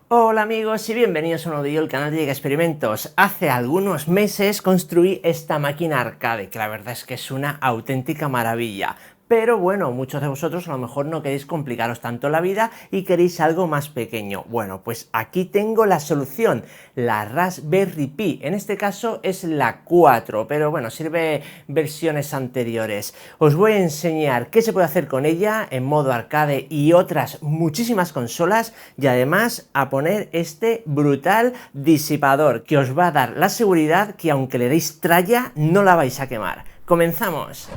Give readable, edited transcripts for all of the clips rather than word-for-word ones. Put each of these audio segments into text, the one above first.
Hola amigos y bienvenidos a un nuevo vídeo del canal de Giga Experimentos. Hace algunos meses construí esta máquina arcade, que la verdad es que es una auténtica maravilla. Pero bueno, muchos de vosotros a lo mejor no queréis complicaros tanto la vida y queréis algo más pequeño. Bueno, pues aquí tengo la solución, la Raspberry Pi. En este caso es la 4, pero bueno, sirve versiones anteriores. Os voy a enseñar qué se puede hacer con ella en modo arcade y otras muchísimas consolas, y además a poner este brutal disipador que os va a dar la seguridad que aunque le deis tralla no la vais a quemar. ¡Comenzamos!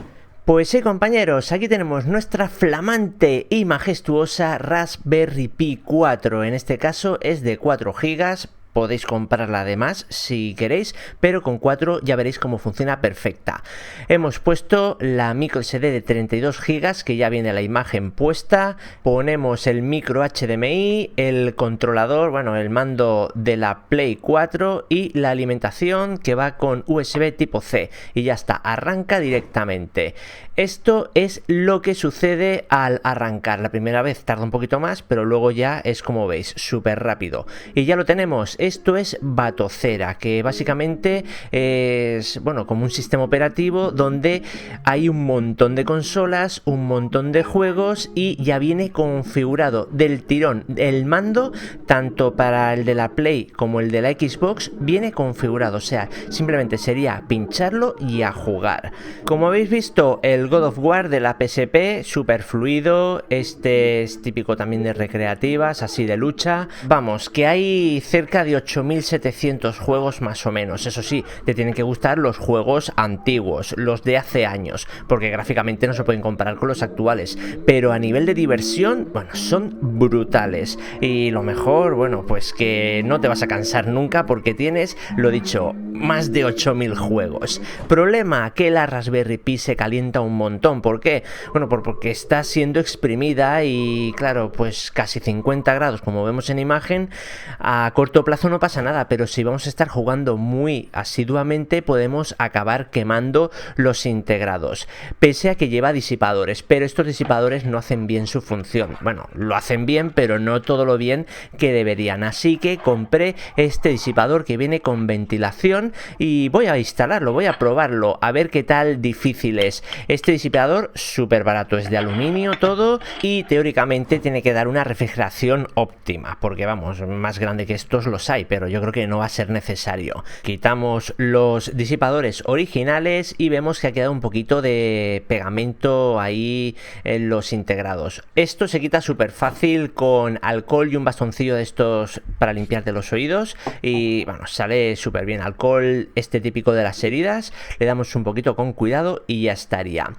Pues sí, compañeros, aquí tenemos nuestra flamante y majestuosa Raspberry Pi 4. En este caso es de 4 GB. Podéis comprarla además si queréis, pero con 4 ya veréis cómo funciona perfecta. Hemos puesto la micro SD de 32 GB, que ya viene la imagen puesta. Ponemos el micro HDMI, el controlador, bueno, el mando de la Play 4 y la alimentación que va con USB tipo C. Y ya está, arranca directamente. Esto es lo que sucede al arrancar. La primera vez tarda un poquito más, pero luego ya es, como veis, súper rápido. Y ya lo tenemos. Esto es Batocera, que básicamente es, bueno, como un sistema operativo donde hay un montón de consolas, un montón de juegos y ya viene configurado del tirón. El mando, tanto para el de la Play como el de la Xbox, viene configurado. O sea, simplemente sería pincharlo y a jugar. Como habéis visto, el God of War de la PSP, súper fluido. Este es típico también de recreativas, así de lucha. Vamos, que hay cerca de 8700 juegos más o menos. Eso sí, te tienen que gustar los juegos antiguos, los de hace años, porque gráficamente no se pueden comparar con los actuales, pero a nivel de diversión, bueno, son brutales. Y lo mejor, bueno, pues que no te vas a cansar nunca porque tienes, lo dicho, más de 8000 juegos. Problema, que la Raspberry Pi se calienta un montón. ¿Por qué? Bueno, porque está siendo exprimida y claro, pues casi 50 grados, como vemos en imagen. A corto plazo no pasa nada, pero si vamos a estar jugando muy asiduamente podemos acabar quemando los integrados, pese a que lleva disipadores, pero estos disipadores no hacen bien su función. Bueno, lo hacen bien, pero no todo lo bien que deberían, así que compré este disipador que viene con ventilación y voy a instalarlo, voy a probarlo, a ver qué tal difícil es. Este disipador súper barato, es de aluminio todo y teóricamente tiene que dar una refrigeración óptima, porque vamos, más grande que estos los hay, pero yo creo que no va a ser necesario. Quitamos los disipadores originales y vemos que ha quedado un poquito de pegamento ahí en los integrados. Esto se quita súper fácil con alcohol y un bastoncillo de estos para limpiarte los oídos y bueno, sale súper bien. Alcohol este típico de las heridas, le damos un poquito con cuidado y ya estaría.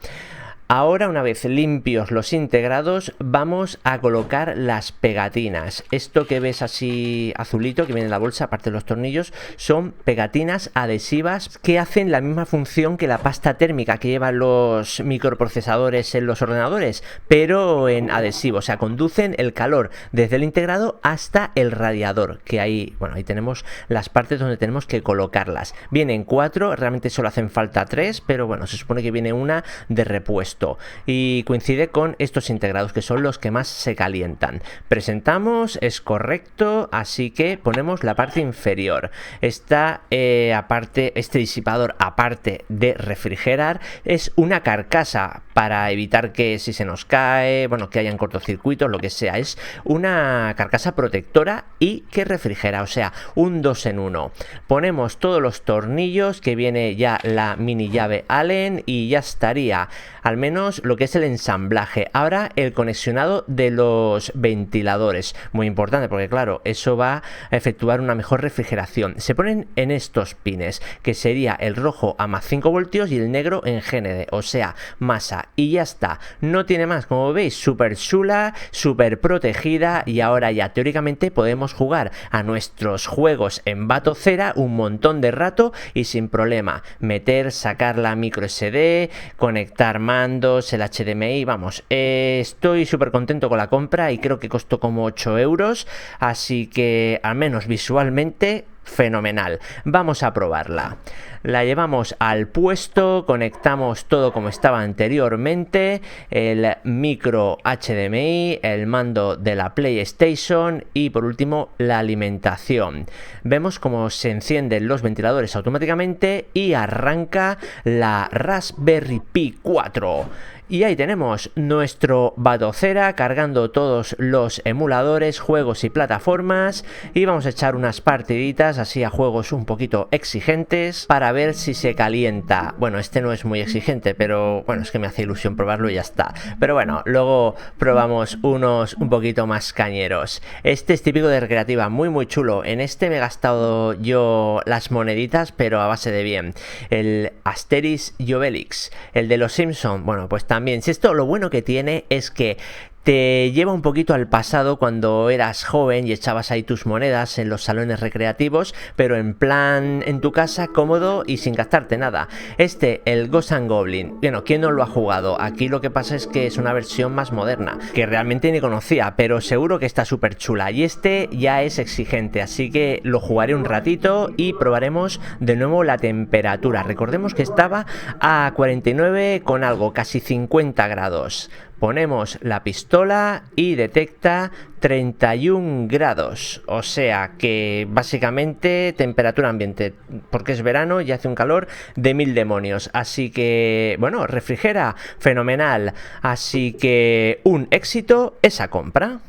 Ahora, una vez limpios los integrados, vamos a colocar las pegatinas. Esto que ves así azulito, que viene en la bolsa, aparte de los tornillos, son pegatinas adhesivas que hacen la misma función que la pasta térmica que llevan los microprocesadores en los ordenadores, pero en adhesivo. O sea, conducen el calor desde el integrado hasta el radiador, que ahí, bueno, ahí tenemos las partes donde tenemos que colocarlas. Vienen 4, realmente solo hacen falta 3, pero bueno, se supone que viene una de repuesto. Y coincide con estos integrados que son los que más se calientan. Presentamos, es correcto, así que ponemos la parte inferior. Esta aparte, este disipador, aparte de refrigerar, es una carcasa para evitar que si se nos cae, bueno, que hayan cortocircuitos, lo que sea. Es una carcasa protectora y que refrigera, o sea, un 2 en 1. Ponemos todos los tornillos, que viene ya la mini llave Allen y ya estaría. Al menos lo que es el ensamblaje. Ahora el conexionado de los ventiladores, muy importante porque claro, eso va a efectuar una mejor refrigeración. Se ponen en estos pines, que sería el rojo a más 5 voltios y el negro en GND, o sea, masa, y ya está. No tiene más, como veis, súper chula, súper protegida, y ahora ya teóricamente podemos jugar a nuestros juegos en Batocera un montón de rato y sin problema. Meter, sacar la micro SD, conectar mandos, el HDMI, vamos, estoy súper contento con la compra y creo que costó como 8 euros, así que al menos visualmente fenomenal. Vamos a probarla. La llevamos al puesto, conectamos todo como estaba anteriormente, el micro HDMI, el mando de la PlayStation y por último la alimentación. Vemos cómo se encienden los ventiladores automáticamente y arranca la Raspberry Pi 4. Y ahí tenemos nuestro Batocera cargando todos los emuladores, juegos y plataformas, y vamos a echar unas partiditas así a juegos un poquito exigentes para ver si se calienta. Bueno, este no es muy exigente, pero bueno, es que me hace ilusión probarlo y ya está. Pero bueno, luego probamos unos un poquito más cañeros. Este es típico de recreativa, muy chulo. En este me he gastado yo las moneditas, pero a base de bien. El Asterix y Obelix, el de los Simpson, bueno, pues también. Si esto lo bueno que tiene es que te lleva un poquito al pasado cuando eras joven y echabas ahí tus monedas en los salones recreativos, pero en plan en tu casa, cómodo y sin gastarte nada. El Ghost and Goblin, bueno, ¿quién no lo ha jugado? Aquí lo que pasa es que es una versión más moderna, que realmente ni conocía, pero seguro que está súper chula. Y este ya es exigente, así que lo jugaré un ratito y probaremos de nuevo la temperatura. Recordemos que estaba a 49 con algo, casi 50 grados. Ponemos la pistola y detecta 31 grados, o sea que básicamente temperatura ambiente, porque es verano y hace un calor de 1000 demonios, así que bueno, refrigera, fenomenal, así que un éxito esa compra.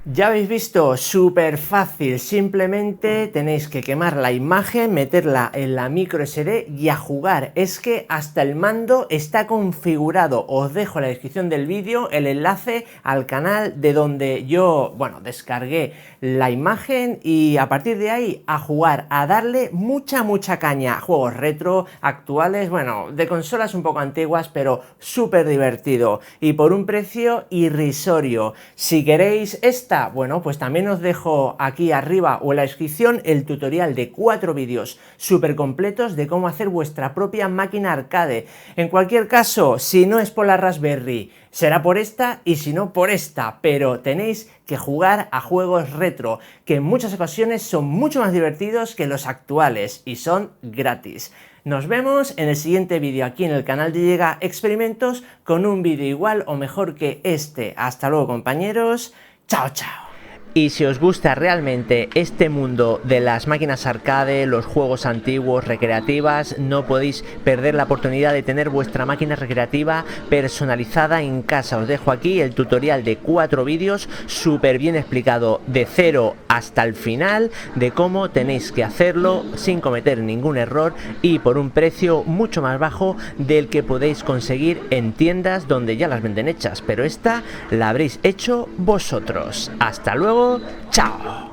Ya habéis visto, súper fácil, simplemente tenéis que quemar la imagen, meterla en la micro SD y a jugar. Es que hasta el mando está configurado. Os dejo en la descripción del vídeo el enlace al canal de donde yo, bueno, descargué la imagen y a partir de ahí a jugar, a darle mucha caña. Juegos retro, actuales, bueno, de consolas un poco antiguas, pero súper divertido y por un precio irrisorio. Si queréis bueno, pues también os dejo aquí arriba o en la descripción el tutorial de 4 vídeos súper completos de cómo hacer vuestra propia máquina arcade. En cualquier caso, si no es por la Raspberry, será por esta y si no por esta, pero tenéis que jugar a juegos retro, que en muchas ocasiones son mucho más divertidos que los actuales y son gratis. Nos vemos en el siguiente vídeo aquí en el canal de Llega Experimentos con un vídeo igual o mejor que este. Hasta luego, compañeros. Chao, chao. Y si os gusta realmente este mundo de las máquinas arcade, los juegos antiguos, recreativas, no podéis perder la oportunidad de tener vuestra máquina recreativa personalizada en casa. Os dejo aquí el tutorial de 4 vídeos súper bien explicado de cero hasta el final de cómo tenéis que hacerlo sin cometer ningún error y por un precio mucho más bajo del que podéis conseguir en tiendas donde ya las venden hechas, pero esta la habréis hecho vosotros. Hasta luego. Chao.